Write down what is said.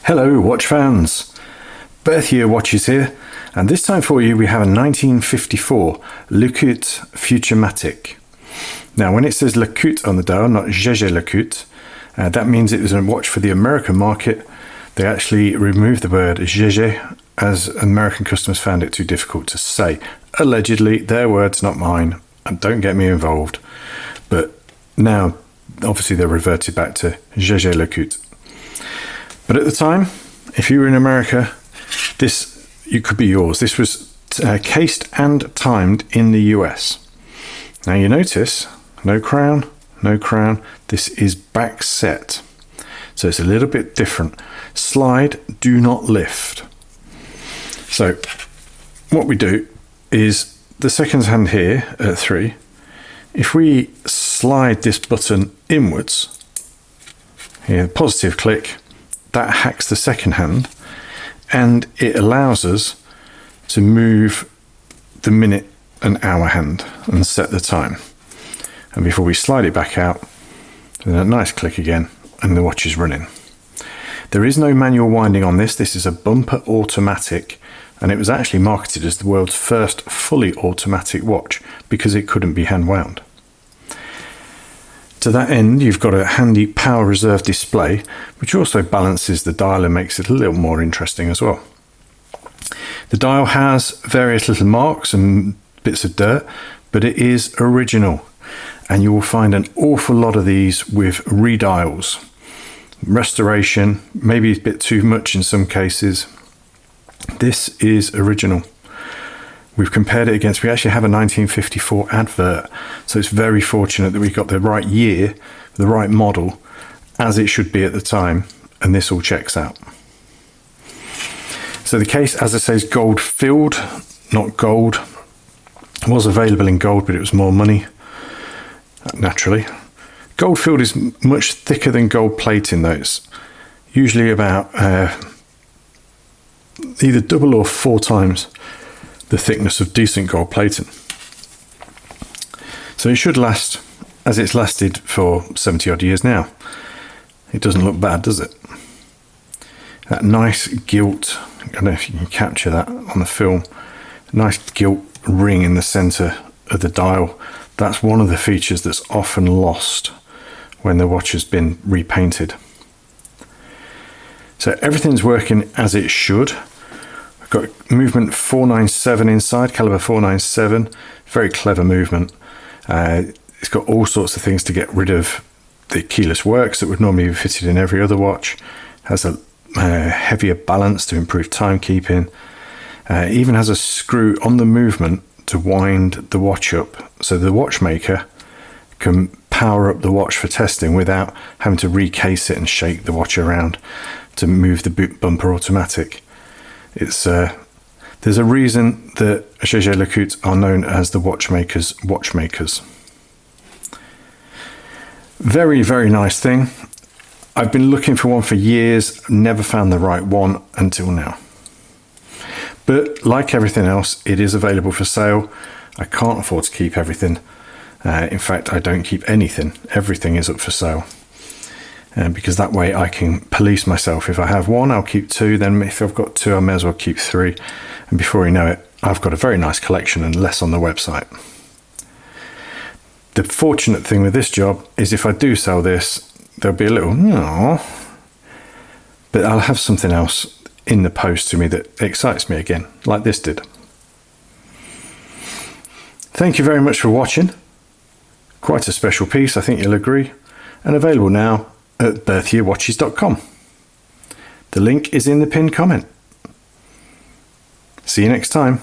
Hello watch fans, Berthier Watches here, and this time for you we have a 1954 LeCoultre Futurematic. Now when it says LeCoultre on the dial, not GG LeCoultre, that means it was a watch for the American market. They actually removed the word GG as American customers found it too difficult to say. Allegedly, their words, not mine, and don't get me involved. But now obviously they're reverted back to GG LeCoultre. But at the time, if you were in America, it could be yours. This was cased and timed in the US. Now you notice, no crown, no crown. This is back set. So it's a little bit different. Slide, do not lift. So what we do is the seconds hand here at 3. If we slide this button inwards, here, positive click, that hacks the second hand and it allows us to move the minute and hour hand and set the time. And before we slide it back out, then a nice click again and the watch is running. There is no manual winding on this. This is a bumper automatic, and it was actually marketed as the world's first fully automatic watch because it couldn't be hand wound. To that end, you've got a handy power reserve display, which also balances the dial and makes it a little more interesting as well. The dial has various little marks and bits of dirt, but it is original, and you will find an awful lot of these with redials. Restoration, maybe a bit too much in some cases. This is original. We've compared it against, we actually have a 1954 advert, so it's very fortunate that we got the right year, the right model, as it should be at the time, and this all checks out. So the case, as I say, is gold filled, not gold. It was available in gold, but it was more money, naturally. Gold filled is much thicker than gold plating though. It's usually about either double or 4 times the thickness of decent gold plating. So it should last, as it's lasted for 70 odd years now. It doesn't look bad, does it? That nice gilt, I don't know if you can capture that on the film, nice gilt ring in the center of the dial. That's one of the features that's often lost when the watch has been repainted. So everything's working as it should. I've got movement 497 inside, calibre 497, very clever movement. It's got all sorts of things to get rid of the keyless works that would normally be fitted in every other watch. Has a heavier balance to improve timekeeping. Even has a screw on the movement to wind the watch up, so the watchmaker can power up the watch for testing without having to recase it and shake the watch around to move the bumper automatic. It's there's a reason that GG LeCoultre are known as the watchmakers' watchmakers. Very, very nice thing. I've been looking for one for years, never found the right one until now. But like everything else, it is available for sale. I can't afford to keep everything. In fact, I don't keep anything. Everything is up for sale. Because that way I can police myself. If I have one, I'll keep 2. Then if I've got 2, I may as well keep 3. And before you know it, I've got a very nice collection and less on the website. The fortunate thing with this job is if I do sell this, there'll be a little, but I'll have something else in the post to me that excites me again, like this did. Thank you very much for watching. Quite a special piece, I think you'll agree, and available now at berthierwatches.com. The link is in the pinned comment. See you next time.